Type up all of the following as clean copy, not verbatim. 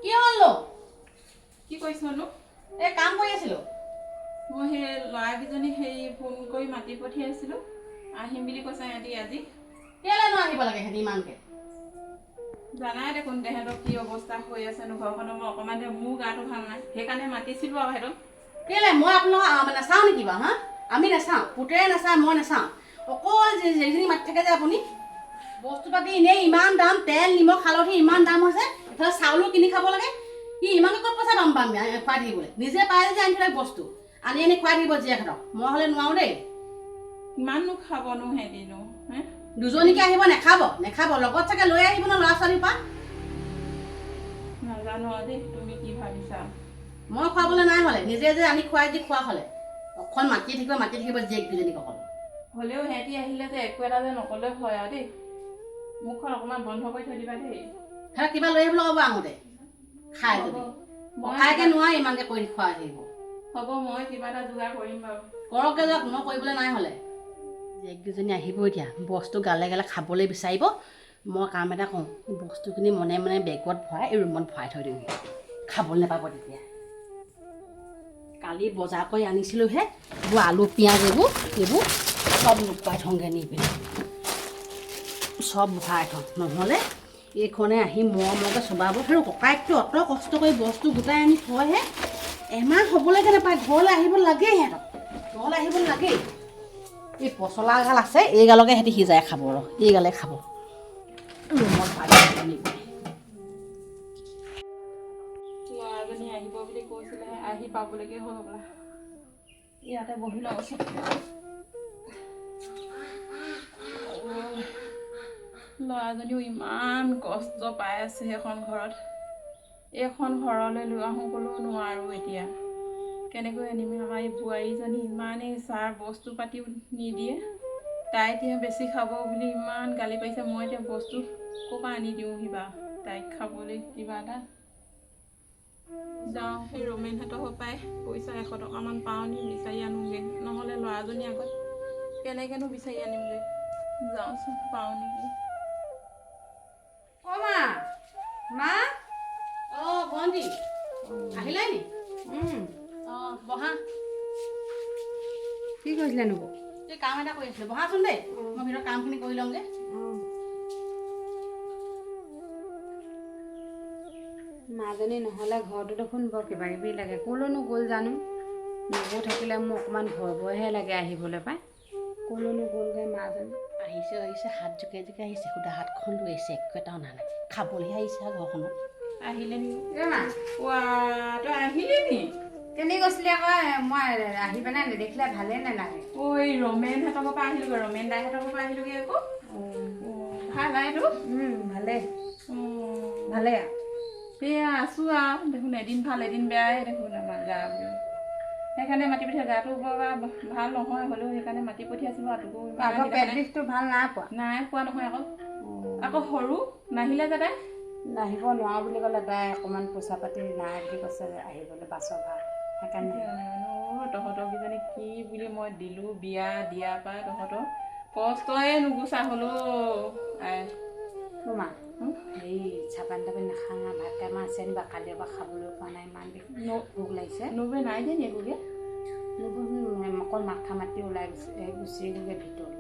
কি হলো কি কৈছনো এই কাম কৰি আছিলো মই সেই ল'ৰাকেইজনী সেই ফোন কৰি মাতি পঠিয়াইছিলোঁ আহিম বুলি কৈছে সিহঁতি আজি কেলে নো আহিব লাগে হেদি ইমানকে জানাই দেখোন তেহেঁতৰ কি অৱস্থা হৈ আছে ঘৰখনৰ মই অকণমান মোৰ গাটো ভাল নাই সেইকাৰণে মাতিছিলোঁ আৰু সিহঁতক কেলে মই আপোনালোক নাচাওঁ নেকি বাৰু হা আমি নাচাওঁ পুতেৰে নাচাওঁ মই নাচাওঁ অকল যিখিনি মাতি থাকে যে আপুনি বস্তু পাতি এনেই ইমান দাম তেল নিমখ হালধি ইমান দাম হৈছে এইফালে চাউলো কিনি খাব লাগে কি ইমানকে ক'ত পইচা পাম খুৱাই থাকিবলৈ নিজে পাই যে আনি থলে বস্তু আনি খুৱাই থাকিব জীয়েকহঁতক মই হ'লে নোৱাৰো দেই ইমাননো খাবনো সিহঁতিনো হে দুজনীকে আহিব নেখাব লগত চাগে লৈ আহিব ন ল'ৰা ছোৱালীৰ পৰা নাজানো দেই তুমি কি ভাবিছা মই খুৱাবলৈ নাই হ'লে নিজে যে আনি খুৱাই দি খোৱা হ'লে অকল মাতি থাকিব জীয়েক দুজনীক অকল হ'লেও সিহঁতি আহিলে যে একো এটা যে নক'লে হয় আৰু দেই মুখখন অকণমান বন্ধ কৰি থৈ দিবা দেই সেই কিবা লৈ আহিবলৈ ক'ব আহোঁতে খাই যদি খাইকে নোৱাৰি ইমানকে কৰি খুৱাই থাকিব হ'ব মই কিবা এটা যোগাৰ কৰিম বাৰু কৰকে যাওক মই কৰিবলৈ নাই হ'লে জীয়েক দুজনী আহিব এতিয়া বস্তু গালে খাবলৈ বিচাৰিব মই কাম এটা কৰোঁ বস্তুখিনি মনে মনে বেগত ভৰাই এই ৰুমত ভৰাই থৈ দিওঁ খাবলৈ নাপাব তেতিয়া কালি বজাৰ কৰি আনিছিলোঁহে এইবোৰ আলু পিঁয়াজ এইবোৰ চব লুকুৱাই থওঁগৈ নি পিনে চব ভৰাই থওঁ নহ'লে এইখনে আহি মৰমৰকে চবাব আৰু ককাইকটো অত কষ্ট কৰি বস্তু গোটাই আনি থয়হে এমাহ হ'বলৈকে নাপায় ঘৰলৈ আহিব লাগেই সিহঁতক ঘৰলৈ আহিব লাগেই এই পচলা এগাল আছে এইগালকে সিহঁতি সিজাই খাব এইগালে খাব ৰুমত ল'ৰাজনী আহিব বুলি কৈছিলে আহি পাবলৈকে হ'ল হ'বলা ইয়াতে বহি লওঁ ল'ৰাজনীও ইমান কষ্ট পাই আছে সেইখন ঘৰত এইখন ঘৰলৈ লৈ আহোঁ ক'লেও নোৱাৰোঁ এতিয়া কেনেকৈ আনিম আমাৰ এই বোৱাৰীজনী ইমানেই চাৰ বস্তু পাতিও নিদিয়ে তাই এতিয়া বেছি খাব বুলি ইমান গালি পাৰিছে মই এতিয়া বস্তু ক'ৰ পৰা আনি দিওঁ কিবা তাইক খাবলৈ কিবা এটা যাওঁ সেই ৰমেনহঁতৰ পাই পইচা 100 টকামান পাওঁ নি বিচাৰি আনোগৈ নহ'লে ল'ৰাজনী আগত কেনেকৈনো বিচাৰি আনিমগৈ যাওঁচোন পাওঁ নেকি মা ভণ্টি আহিলে নি বহা কি কৰিছিলেনো এই কাম এটা কৰি আছিলোঁ বহাচোন দেই মই ভিতৰত কামখিনি কৰি লওঁগৈ মাজনী নহ'লে ঘৰটো দেখোন বৰ কিবা কিবি লাগে ক'লৈনো গ'ল জানো নগৈ থাকিলে মোৰ অকণমান ভয়হে লাগে আহিবলৈ পাই ক'লৈনো গ'লগৈ মাজনী আহিছে হাত জোকাই আহিছে সুদা হাতখন লৈ আহিছে একো এটা অনা নাই খাবলৈহে আহিছে ঘৰখনত আহিলে নি তই আহিলি নি কেনেকৈ গৈছিলি আকৌ মই আহি পেলাই নেদেখিলে ভালেই নালাগে এই ৰমেনহঁতৰ পৰা আহিলোগৈ ৰমেন দাইহঁতৰ পৰা আহিলোগৈ আকৌ ভাল আইটো ভালেই ভালেই সেয়া আছোঁ আৰু দেখোন এদিন ভাল এদিন বেয়াই দেখোন আমাৰ গা বুলি সেইকাৰণে মাতি পঠিয়াই গাটো বৰ ভাল নহয় হ'লেও সেইকাৰণে মাতি পঠিয়াইছিলোঁ আৰু পেট বিষটো ভাল নাই পোৱা নহয় আকৌ সৰু নাহিলে যাতে নাহিব নোৱাৰোঁ বুলি ক'লে তাই অকণমান পইচা পাতি নাই বুলি কৈছে আহিবলৈ বাছৰ ভাড়া সেইকাৰণে তহঁতৰকেইজনী কি বুলি মই দিলোঁ বিয়া দিয়াৰ পৰা তহঁতৰ কষ্টই নুগুচা হ'লেও মা এই চাপান তাপান নাখাওঁ ভাত কেইটামান আছে নিবা কালিৰ পৰা খাবলৈ পোৱা নাই ইমান ভোক লাগিছে নবৈ নাই দিয়ে নি একোকে অকল মাথা মাতি ওলাই গুচি গ'লগৈ ভিতৰলৈ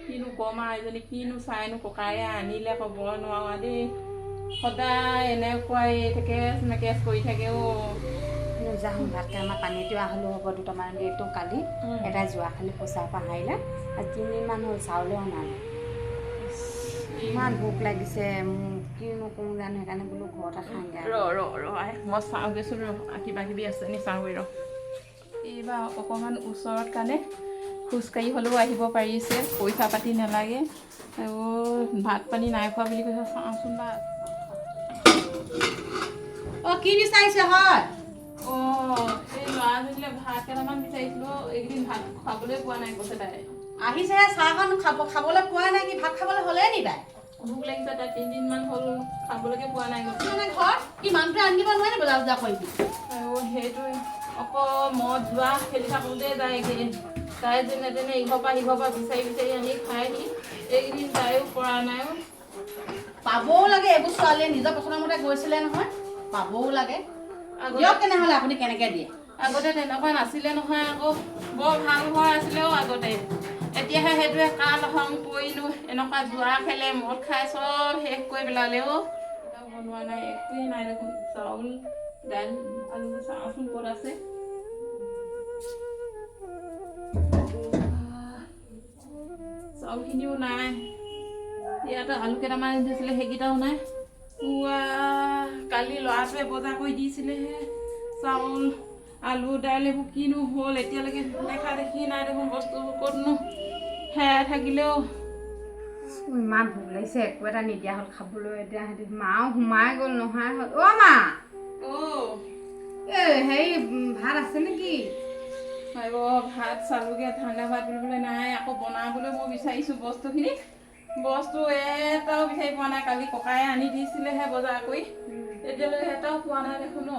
কিনো কম আৰু এজনী কিনো চাইনো ককায়ে আনিলে ক'ব নোৱাৰো দেই সদায় এনেকুৱাই টেকেচ মেকেচ কৰি থাকে যাওঁ ভাত কেইটামান পানীটো হ'লেও হ'ব দুটামান দিয়েতো কালি এটা যোৱাকালি পইচাৰ পৰা হাৰিলে আৰু 3 দিনমান হ'ল চাউলেও অনা নাই ইমান ভোক লাগিছে কিনো কওঁ জানো সেইকাৰণে বোলো ঘৰতে খাওঁগৈ মই চাওঁগৈচোন কিবা কিবি আছে নি চাওঁগৈ এইবাৰ অকণমান ওচৰত কাৰণে খোজকাঢ়ি হ'লেও আহিব পাৰিছে পইচা পাতি নালাগে আৰু ভাত পানী নাই খোৱা বুলি কৈছে চাওঁচোন বা কি বিচাৰিছে হয় এই ল'ৰাজনীলে ভাত কেইটামান বিচাৰিছিলোঁ এইকেইদিন ভাত খাবলৈ পোৱা নাই কৈছে তাই আহিছেহে চাহখন খাবলৈ পোৱা নাই কি ভাত খাবলৈ হ'লে নি তাই ভোক লাগিছে তাই 3 দিনমান হ'ল খাবলৈকে পোৱা নাই ঘৰত কি মানুহটোৱে আনি দিব নোৱাৰে বজাৰ বজাৰ কৰিবি আৰু সেইটোৱে অকল মদ যোৱা খেলি থাকোঁতে যায় এইকেইদিন তাই যেনে তেনে ইঘৰ পৰা সিঘৰ পৰা বিচাৰি আনি খাই নি এইকেইদিন তাইও পৰা নাই পাবও লাগে এইবোৰ ছোৱালীয়ে নিজৰ পচন্দৰ মতে গৈছিলে নহয় পাবও লাগে দিয়ক তেনেহ'লে আপুনি কেনেকৈ দিয়ে আগতে তেনেকুৱা নাছিলে নহয় আকৌ বৰ ভাল ঘৰ আছিলেও আগতে এতিয়াহে সেইটোৱে কাল হং পৰিনো এনেকুৱা জোৱা খেলে মদ খাই চব শেষ কৰি পেলালেও বনোৱা নাই একোৱেই নাই দেখোন চাউল দাইল আলু চাওঁচোন ক'ত আছে চাউলখিনিও নাই ইয়াতে আলু কেইটামান দিছিলে সেইকেইটাও নাই কালি ল'ৰাটোৱে বজাৰ কৰি দিছিলেহে চাউল আলু দাইল এইবোৰ কিনো হ'ল এতিয়ালৈকে দেখা দেখি নাই দেখোন বস্তুবোৰ ক'তনো হেৰাই থাকিলেও ইমান ভোক লাগিছে একো এটা নিদিয়া হ'ল খাবলৈ এতিয়া সিহঁতি মাও সোমাই গ'ল নহয় হ'ল অ' মা হেৰি ভাত আছে নেকি ভাত চালোগৈ ঠাণ্ডা ভাত বুলিবলৈ নাই আকৌ বনাবলৈ মই বিচাৰিছোঁ বস্তুখিনি বস্তু এটাও বিচাৰি পোৱা নাই কালি ককায়ে আনি দিছিলেহে বজাৰ কৰি এতিয়ালৈকে এটাও পোৱা নাই দেখোন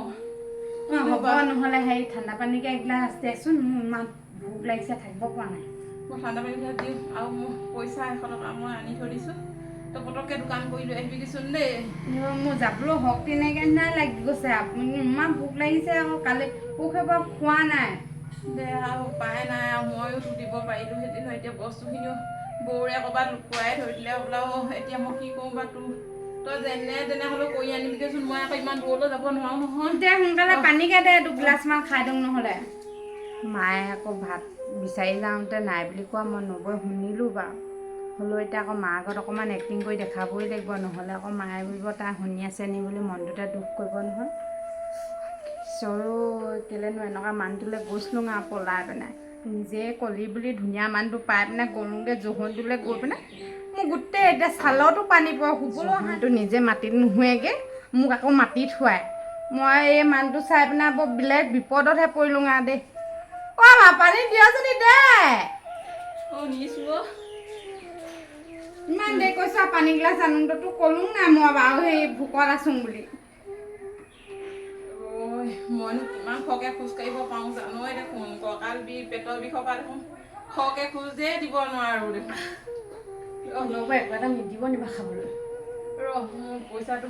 হ'ব নহ'লে হেৰি ঠাণ্ডা পানীকে এগিলাচ দেচোন মোৰ ইমান ভোক লাগিছে থাকিব পৰা নাই মই ঠাণ্ডা পানী দিওঁ আৰু মোৰ পইচা 100 টকা মই আনি থৈ দিছোঁ তই পটককৈ দোকান কৰি লৈ আহিবিচোন দেই মোৰ যাবলৈ শক্তি নাইকিয়া নিচিনাই লাগি গৈছে আপুনি ইমান ভোক লাগিছে আকৌ কালি পোক এবাৰ খোৱা নাই দে আৰু উপায় নাই আৰু ময়ো দিব পাৰিলোঁ সেইদিন এতিয়া বস্তুখিনিও বৌৰে ক'ৰবাত লুকুৱাই থৈ দিলে বোলাও এতিয়া মই কি কৰোঁ বা তই যেনে তেনে হ'লেও কৰি আনিবিগৈচোন মই আকৌ ইমান দূৰলৈ যাব নোৱাৰোঁ নহয় দে সোনকালে পানীকে দে দুগিলাচমান খাই দিওঁ নহ'লে মায়ে আকৌ ভাত বিচাৰি যাওঁতে নাই বুলি কোৱা মই নবৈ শুনিলোঁ বাৰু হ'লেও এতিয়া আকৌ মাৰ আগত অকণমান এক্টিং কৰি দেখাবই লাগিব নহ'লে আকৌ মায়ে বুলিব তাই শুনি আছে নি বুলি মনটোতে দুখ কৰিব নহয় ঈশ্বৰো কেলেনো এনেকুৱা মানুহটোলৈ গৈছিলোঁ আৰু পলাই পেলাই নিজে কলি বুলি ধুনীয়া মানুহটো পাই পেলাই গ'লোগৈ জোহনটোলৈ গৈ পেলাই মোৰ গোটেই এতিয়া ছালতো পানী পৰে শুবলৈ হাঁহটো নিজে মাটিত নুশুৱেগৈ মোক আকৌ মাটি থোৱাই মই এই মানুহটো চাই পেলাই বৰ বেলেগ বিপদতহে পৰিলোঁ আৰু দেই অ' মা পানী দিয়া যদি দে নিছোঁ ইমান দেৰি কৈছা পানী গিলাচ আনোতে তোক ক'লোঁ নাই মই বাৰু সেই ভোকত আছোঁ বুলি মইনো কিমান খৰকৈ খোজকাঢ়িব পাৰোঁ জানোৱেই দেখোন কঁকাল বিষ পেটৰ বিষৰ পৰা দেখোন খৰকৈ খোজেই দিব নোৱাৰোঁ দেখোন নবৌ একো এটা নিদিব নিবা খাবলৈ মোৰ পইচাটো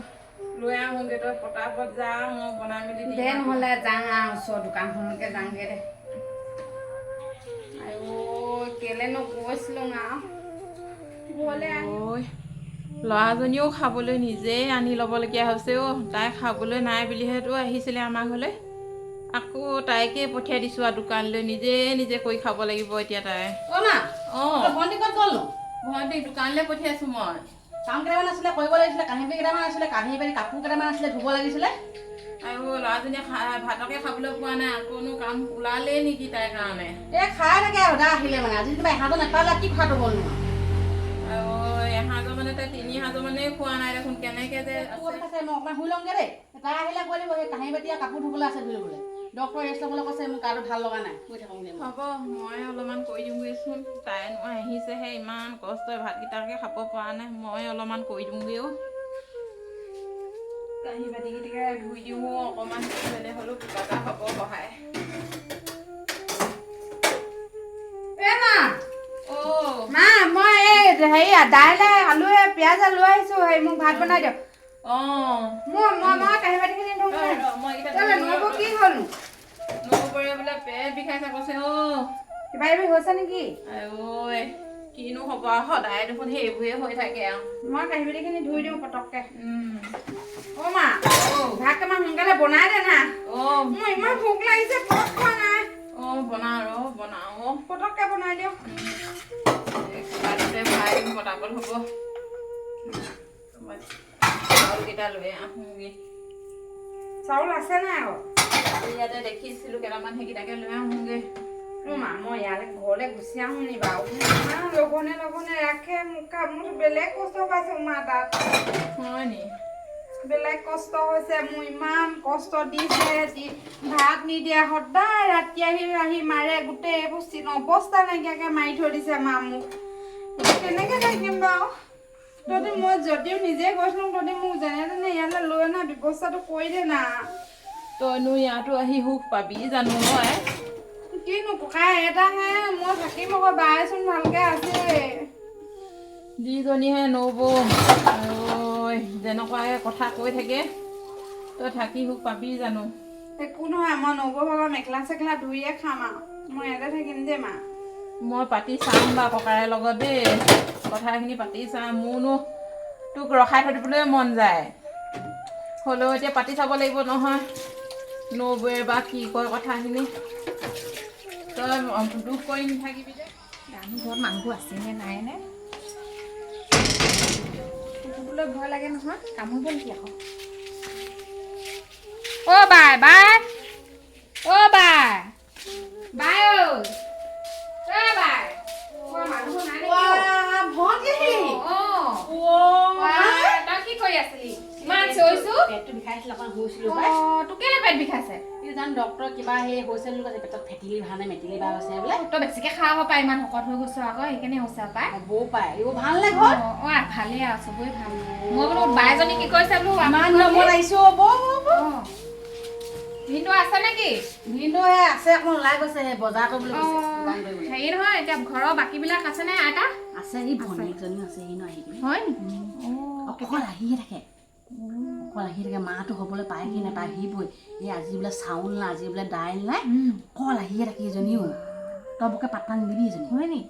লৈ আহোঁগৈ তই পটাপট যা মই বনাই মেলি দে নহ'লে যাওঁ আৰু ওচৰৰ দোকানখনকে যাওঁগৈ দে আৰু কেলেনো গৈছিলোঁ আৰু ল'ৰাজনীও খাবলৈ নিজেই আনি ল'বলগীয়া হৈছে তাই খাবলৈ নাই বুলিহেতো আহিছিলে আমাৰ ঘৰলৈ আকৌ তাইকে পঠিয়াই দিছোঁ আৰু দোকানলৈ নিজে কৰি খাব লাগিব এতিয়া তাই ভণ্টি ক'ত গ'লনো ভণ্টি দোকানলৈ পঠিয়াইছোঁ মই কাম কেইটামান আছিলে কৰিব লাগিছিলে কাঁহী বাতি কেইটামান আছিলে কাঁহী বাতি কাপোৰ কেইটামান আছিলে ধুব লাগিছিলে আৰু ল'ৰাজনীয়ে ভাতকে খাবলৈ পোৱা নাই আকৌনো কাম ওলালেই নেকি তাইৰ কাৰণে এই খাই থাকে আৰু দা আহিলে মানে আজি কিবা এসাঁজো নাপালে কি খোৱাটো গ'লনো আৰু এসাঁজৰ মানে তাই 3 সাঁজৰ মানে খোৱা নাই দেখোন কেনেকৈ যে মই অকণমান শুই লওঁগৈ দেই তাই আহিলে কৈ দিব সেই কাঁহী বাতি কাপোৰ ধুবলৈ আছে ধুবলৈ ডক্টৰ ৰেষ্ট ল'বলৈ কৈছে মোৰ গাটো ভাল লগা নাই কৈ থাকোঁ হ'ব মই অলপমান কৰি দিওঁগৈচোন তাইনো আহিছেহে ইমান কষ্টই ভাতকেইটাকে খাব পৰা নাই মই অলপমান কৰি দিওঁগৈও কাঁহী বাতিকেইটাকে ধুই দিওঁ অকণমান যেনে হ'লেও কিবা এটা হ'ব সহায় মা মই এই হেৰি দাইলে আলুৱে পিঁয়াজে লৈ আহিছোঁ হেৰি মোক ভাত বনাই দিয়ক মই কাঁহী বাতিখিনি ধুওঁ নবৌ কি হ'লনো নবৌৰে বোলে পেট বিষাইছে কৈছে কিবা কিবি হৈছে নেকি কিনো হ'ব আৰু সদায় দেখোন সেইবোৰে হৈ থাকে আৰু মই কাঁহী বাতিখিনি ধুই দিওঁ পটককৈ মা ভাত কেইটামান সোনকালে বনাই দে না মোৰ ইমান ভোক লাগিছে ভাত খোৱা নাই বনাওঁ পটককৈ বনাই দিয়ক ভৰাই দিম পটাপট হ'ব চাউলকেইটা লৈ আহোঁগৈ চাউল আছে নাই আকৌ ইয়াতে দেখিছিলোঁ কেইটামান সেইকেইটাকে লৈ আহোঁগৈ মা মই ইয়ালৈ ঘৰলৈ গুচি আহোঁ নি বাৰু ইমান লঘনে ৰাখে মোৰ বেলেগ কষ্ট পাইছোঁ মা তাত হয় নি বেলেগ কষ্ট হৈছে মোৰ ইমান কষ্ট দিছে ভাত নিদিয়ে সদায় ৰাতি আহি মাৰে গোটেই এইবোৰ অৱস্থা নাইকিয়াকৈ মাৰি থৈ দিছে মা মোক কেনেকৈ থাকিম বাৰু তহঁতি মই যদিও নিজে গৈছিলোঁ তহঁতি মোক যেনে তেনে ইয়ালৈ লৈ অনা ব্যৱস্থাটো কৰি দে না তইনো ইয়াতো আহি সুখ পাবি জানো হয় কিনো ককাই এটাহে মই থাকিম আকৌ বায়েচোন ভালকৈ আছে যিজনীহে নবৌ হ'বই যেনেকুৱাকৈ কথা কৈ থাকে তই থাকি সুখ পাবি জানো একো নহয় মই নবৌভাগৰ মেখেলা চেখেলা ধুইয়ে খাম আৰু মই ইয়াতে থাকিম দেই মা মই পাতি চাম বা ককাৰে লগত দেই কথাখিনি পাতি চাম মোৰনো তোক ৰখাই থৈ দিবলৈ মন যায় হ'লেও এতিয়া পাতি চাব লাগিব নহয় নবৌৱে বা কি কয় কথাখিনি তই দুখ কৰি নাথাকিবি যে জানো ঘৰত মানুহ আছেনে নাইনে কুকুৰলৈ ভয় লাগে নহয় কামুৰিব নেকি আকৌ অ' বাই বাই অ' বাই বাই ঐ বাই মানুহ নাই তই কি কৰি আছিলি ইমান চিঞৰিছো পেটটো বিষাইছিল অকণ শুইছিলোঁ তোৰ কেলে পেট বিষাইছে জানো ডক্টৰ কিবা সেই হৈছে বুলি কৈছে পেটত ফেটিলি ভাল নাই মেটিলি বা হৈছে বোলে তই বেছিকে খাব পাই ইমান শকত হৈ গৈছ আকৌ সেইকাৰণে হৈছে পাই হ'বও পাৰে এইবোৰ ভাল নে ঘৰত ভালেই আৰু চবৰে ভাল মই বোলো বাইজনী কি কৰিছে বোলো আমাৰ নম্বৰ আহিছো ভিনটো আছে নেকি ভিনটো আছে অকণ ওলাই গৈছে সেই বজাৰ কৰিবলৈ গৈছে হেৰি নহয় এতিয়া ঘৰৰ বাকীবিলাক আছেনে আইতা আছে সি ভনীয়েকজনীও আছে সি আহি কিনে হয় নেকি অকল আহিয়ে থাকে মাহটো হ'বলৈ পায় কি নাপায় আহিবই এই আজি বোলে চাউল নাই আজি বোলে দাইল নাই অকল আহিয়ে থাকে এজনীও তই বোকে পাত্তা নিদিবি এজনী হয় নি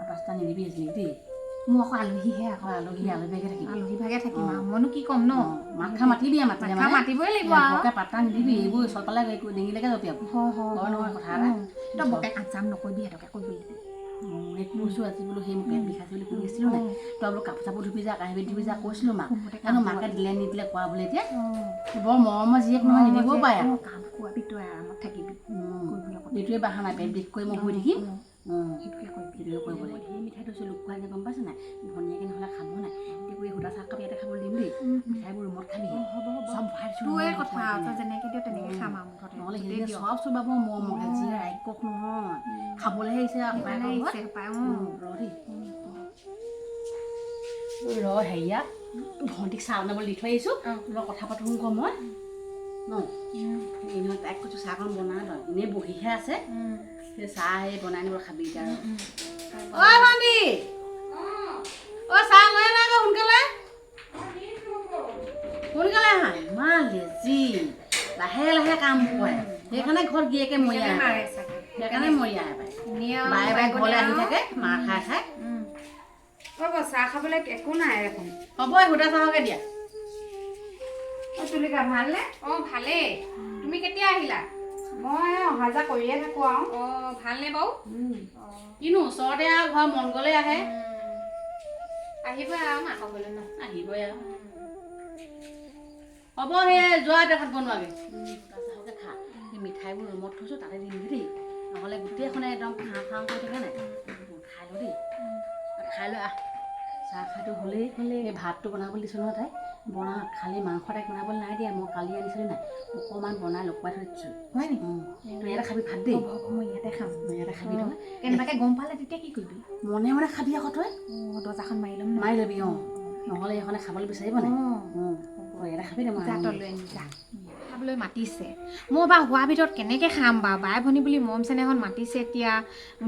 পাত্তা নিদিবি এজনী দেই মোৰ আকৌ আলহীহে আকৌ আলহী ভাগে থাকিম আৰু মইনো কি ক'ম ন মাথা মাতিবি মাতিবই লাগিব বকে পাত্তা নিদিবি এইবোৰ চলপালে ডিঙিলৈকে জপিয়াব নহয় কথা এটা তই বকে কাম চাম নকৰিবি সিহঁতকে কৰিব লাগিব কৈছোঁ আজি বোলো সেই পেট বিষাইছে বুলি কৈ আছিলোঁ নাই তই বোলো কাপোৰ চাপোৰ ধুবি যা কাঁহী ধুবি যা কৈছিলোঁ মাক জানো মাকে দিলে নিদিলে কোৱা বোলে এতিয়া বৰ মৰমৰ জীয়েক নহয় নিদিবও পাৰে কাম খোৱাবি তই আৰামত থাকিবি এইটোৱে বাহা নাই পেট বিষ কৰি মই শুই থাকিম সেইটোৱে কৰিব লাগিব সেই মিঠাই থৈছোঁ লুকুৱাই গম পাইছে নাই ভনীয়েকে নহ'লে খাব নাই এতিয়া সুদা চাহ কাপ ইয়াতে খাবলৈ দিম দেই মিঠাইবোৰ ৰুমত খাবি চব ভৰাই কথা যেনেকৈ দিওঁ তেনেকৈ খাম আৰু মুঠতে নহ'লে সেইবিলাক চব চবাব মৰমকে যি ৰাক্ষস নহয় খাবলৈহে আহিছে হেৰিয়া ভণ্টিক চাহ বনাবলৈ দি থৈ আহিছোঁ তোৰ কথা পাতোঁ কওঁ মই ন এনেই তাইক কৈছোঁ চাহকণ বনাই লয় এনেই বহিহে আছে সেই চাহ এই বনাই নিব খাবি এতিয়া আৰু ভণ্টি চাহ লৈ নাই আকৌ সোনকালে আহা ইমান লেজি লাহে লাহে কাম কৰে সেইকাৰণে ঘৰত গিয়েকে মৰিয়াই সেইকাৰণে মৰিয়াই বায়ে বায়ে ঘৰলৈ আহি থাকে মাৰ খাই খাই চাহ খাবলৈ একো নাই দেখোন হ'ব সুদা চাহকে দিয়া তুলিকা ভালনে ভালেই তুমি কেতিয়া আহিলা মই অহা যোৱা কৰিয়ে থাকোঁ আৰু ভালনে বাৰু কিনো ওচৰতে আৰু ঘৰ মন গ'লে আহে আহিবই আৰু মাকক গ'লে ন আহিবই আৰু হ'ব সেই যোৱা এতিয়া ভাত বনোৱাগৈ চাহকে খা সেই মিঠাইবোৰ ৰুমত থৈছোঁ তাতে দি দিবি দেই নহ'লে গোটেইখনে একদম খাওঁ খাওঁ কৰি থাকে নাই খাই ল দেই খাই লৈ আহ চাহ খাইটো হ'লেই সেই ভাতটো বনাবলৈ দিছোঁ নহয় তাই খালি মাংস তাইক বনাবলৈ নাই দিয়া মই কালি আনিছিলোঁ নাই অকণমান বনাই লুকুৱাই থৈ দিছোঁ হয় নেকি তই ইয়াতে খাবি ভাত দেই মই ইয়াতে খাম ইয়াতে খাবি তই কেনেবাকৈ গম পালে তেতিয়া কি কৰিবি মনে মনে খাবি আকৌ তই দৰ্জাখন মাৰি ল'ম মাৰি ল'বি নহ'লে এইখনে খাবলৈ বিচাৰিব নাই ইয়াতে খাবি দে খাবলৈ মাতিছে মই বাৰু হোৱাৰ ভিতৰত কেনেকৈ খাম বাৰু বাই ভনী বুলি মৰম চেনেহত মাতিছে এতিয়া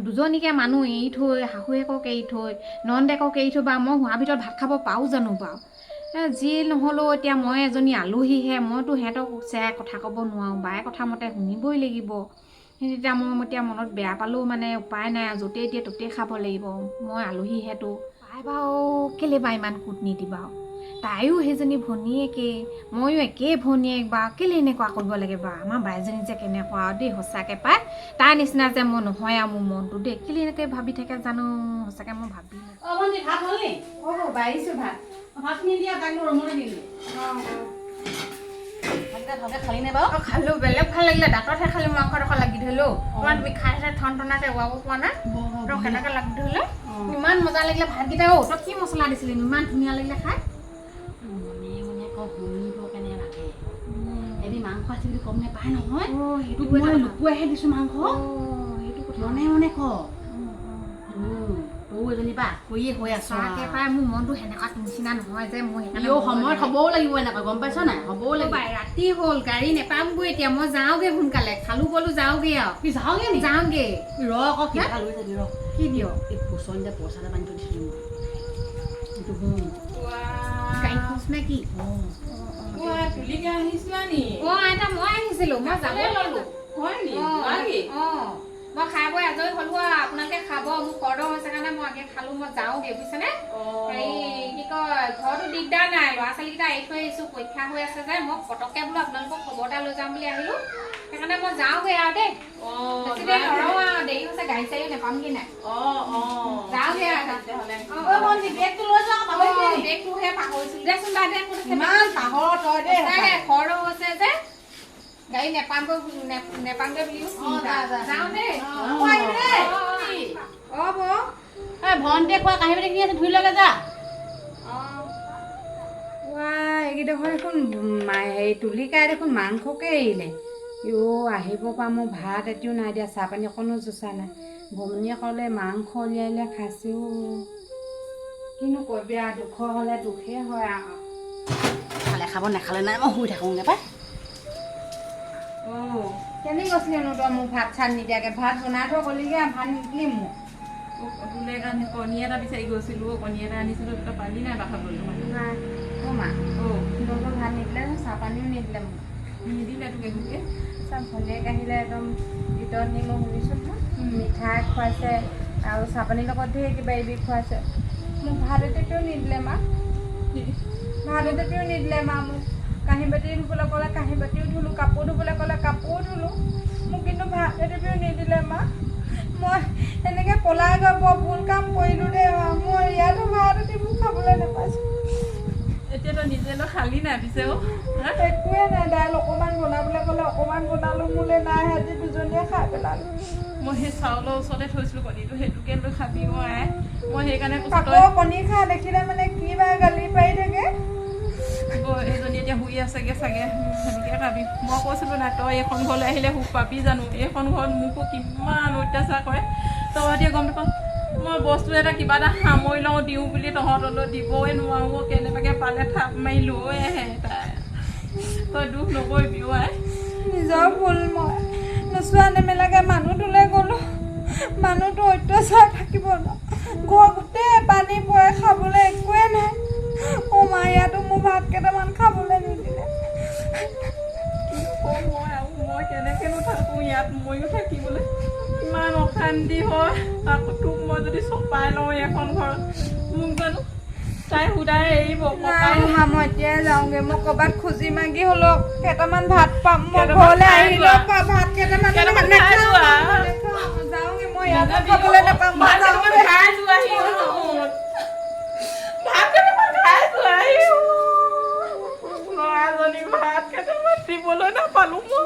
দুজনীকে মানুহ এৰি থৈ শাহুৱেকক এৰি থৈ নন্দেকক এৰি থৈ বা মই হোৱাৰ ভিতৰত ভাত খাব পাৰোঁ জানো বাৰু যি নহ'লেও এতিয়া মই এজনী আলহীহে মইতো সিহঁতক চেৰাই কথা ক'ব নোৱাৰোঁ বায়ে কথা মতে শুনিবই লাগিব তেতিয়া মই এতিয়া মনত বেয়া পালেও মানে উপায় নাই য'তেই দিয়ে ত'তেই খাব লাগিব মই আলহীহেতো বাই বাৰু কেলৈ বা ইমান কূটনীতি বাৰু তাইও সেইজনী ভনীয়েকে ময়ো একেই ভনীয়েক বা কেলৈ এনেকুৱা কৰিব লাগে বা আমাৰ বাইজনী যে কেনেকুৱা আৰু দেই সঁচাকৈ পায় তাৰ নিচিনা যে মই নহয় আৰু মোৰ মনটো দেই কেলৈ এনেকৈ ভাবি থাকে জানো সঁচাকৈ মই ভাবি ভাত হ'লনি বাঢ়িছোঁ ভাত ভাতখিনি দিয়া তাক ৰুমলৈ দিলোঁ ভালকৈ খালি নে বাৰু খালোঁ বেলেগ ভাল লাগিলে দাঁততহে খালি মাংসডোখৰ লাগি ধৰিলোঁ অকণমান তুমি খাই ঠন ঠনাতে ওৱাব পৰা নাই তই কেনেকৈ লাগি ধৰিলে ইমান মজা লাগিলে ভাতকেইটা তই কি মছলা দিছিলি ইমান ধুনীয়া লাগিলে খাই শুনিব কেনে লাগে এদিন মাংস আছে বুলি গম নাপায় নহয় তোক মই লুকুৱাইহে দিছোঁ মাংস মনে মনে ক তৌ এজনী বা কৰিয়ে হৈ আছো পাই মোৰ মনটো সেনেকুৱা নিচিনা নহয় যে মই সেইকাৰণে সময়ত হ'বও লাগিব এনেকুৱা গম পাইছ নাই হ'বও লাগিব ৰাতি হ'ল গাড়ী নেপামগৈ এতিয়া মই যাওঁগৈ সোনকালে খালো বলো যাওঁগৈ আৰু কি যাওঁগৈ নি যাওঁগৈ ৰ আকৌ কি লৈ যাবি ৰ কি দিয় এই পচন যে পইচা এটা বান্ধি থৈ দিছিলোঁ এইটো শুন নে কি? তুলিকে আহিছিলা নি? আইতা মই আহিছিলো, মই যাবই ললো। হয় নি? যোৱাগে? মই খাই বৈ আজৰি হলো আৰু আপোনালোকে খাব, মোৰ খৰদৰ হৈছে কাৰণে মই আগে খালো, মই যাওঁগে বুজিছেনে? হেৰি কি কয় ঘৰতো দিগদাৰ নাই, ল'ৰা ছোৱালীকেইটা এৰি থৈ আহিছো, পৰীক্ষা হৈ আছে যে মই পটককে বোলো আপোনালোকক খবৰ এটা লৈ যাম বুলি আহিলো, সেইকাৰণে মই যাওঁগে আৰু দেই। বেছি দেৰি নৰওঁ আৰু, দেৰি হৈছে, গাড়ী চাড়ীও নেপামগে নাই। যাওঁগে আৰু তেতিয়াহ'লে। বেগটো লৈ যাওঁ, বেগটোহে পাহৰিছিলো দেচোন বাইদেউ, ইমান পাহৰ তই দেই খৰদৰ হৈছে যে গাড়ী নেপামগে বুলিও যাওঁ দেই। ভণ্টিয়ে খোৱা কাঁহী বাতি আছে, ধুই লগে যা। এইকেইডোখৰ দেখোন হেৰি তুলিকাই দেখোন মাংসকে এৰিলে। আহিব পৰা মোৰ ভাত এটিও নাই দিয়া, চাহ পানী অকণো জোচা নাই। ভনীয়ে ক'লে মাংস উলিয়াই খাইছোঁ। কিনো কৰিবি আৰু, দুখ হ'লে দুখেই হয় আৰু। খালে খাব, নাখালে নাই, মই শুই থাকোঁগে পাই। কেনি গৈছিলিনো তই মোক ভাত চাত নিদিয়াকৈ? ভাত বনাই থৈ গ'লিগৈ, ভাত নিদিলি মোক। তোলে কাৰণে কণী এটা বিচাৰি গৈছিলো, কণী এটা আনিছিলো, তই পালি নাই খাবলৈ? নাই মা, তোমালোকৰ ভাত নিদিলে, চাহ পানীও নিদিলে মোক। নিদিলে তোক একোকে? চব ভনীয়েক আহিলে একদম ভিতৰত নি মই শুনিছোঁ নহয়, মিঠাই খুৱাইছে আৰু চাহ পানীৰ লগত ধেৰ কিবা কিবি খুৱাইছে। মোক ভাত এটেপিও নিদিলে মা, ভাত এটেপিও নিদিলে মা মোক। কাঁহী বাতি ধুবলৈ ক'লে কাঁহী বাতিও ধুলোঁ, কাপোৰ ধুবলৈ ক'লে কাপোৰো ধুলোঁ, মোক কিন্তু ভাত এটেপিও নিদিলে মা। মই এনেকৈ পলাই গৈ বৰ ভুল কাম কৰিলোঁ দেই মা, মই ইয়াতো ভাত এটেপিও খাবলৈ নাপাইছোঁ। এতিয়া তই নিজে খালি নাই পিছে? একোৱে নাই, দাইল অকণমান বনাবলৈ ক'লে অকণমান বনালোঁ, মোলৈ নাই, আজি দুজনীয়ে খাই পেলালোঁ। মই সেই চাউলৰ ওচৰতে থৈছিলোঁ কণীটো, সেইটোকে লৈ খাবি মই সেইকাৰণে আকৌ কণী খা দেখিলে মানে কিবা গালি পাৰি থাকে। এইজনী এতিয়া শুই আছেগে চাগে, সেনেকৈ খাবি। মই কৈছিলোঁ নাই, তই এইখন ঘৰলৈ আহিলে সুখ পাবি জানো? এইখন ঘৰত মোকো কিমান অত্যাচাৰ কৰে, তই এতিয়া গম নাপাওঁ। মই বস্তু এটা কিবা এটা সামৰি লওঁ দিওঁ বুলি তহঁতলৈ দিবই নোৱাৰোঁ, কেনেবাকৈ পালে থাপ মাৰি লৈ আহে তাই। তই দুখ নকৰিবি আই। নিজৰ ভুল, মই নোচোৱা নেমেলাকৈ মানুহটোলৈ গ'লোঁ, মানুহটো অত্যাচাৰ থাকিব ন, ঘৰ গোটেই পানী পৰে, খাবলৈ একোৱে নাই। মা ইয়াতো মোৰ ভাত কেইটামান খাবলৈ নিদিলে। মই কেনেকৈনো থাকোঁ ইয়াত, ময়ো থাকিবলৈ ইমান অশান্তি হয়। আকৌ তোক মই যদি চপাই লওঁ এখন ঘৰত, মোক জানো তাই সুদাই এৰিব? মা মই এতিয়াই যাওঁগৈ, মই ক'ৰবাত খুজি মাগি হ'লেও কেইটামান ভাত পাম, মই ঘৰলৈ আহিলেও ভাত কেইটামান যাওঁগৈ, মই ইয়াতে খাবলৈ নাপাম। ল'ৰাজনী ভাত কেইটামান দিবলৈ নাপালোঁ, মই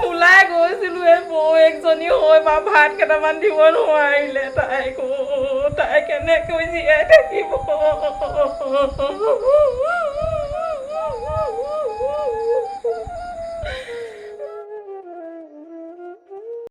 ওলাই গৈছিলোঁ এই বৌয়েকজনী হৈ বা ভাত কেইটামান দিব নোৱাৰিলে। তাই কেনেকৈ জীয়াই থাকিব?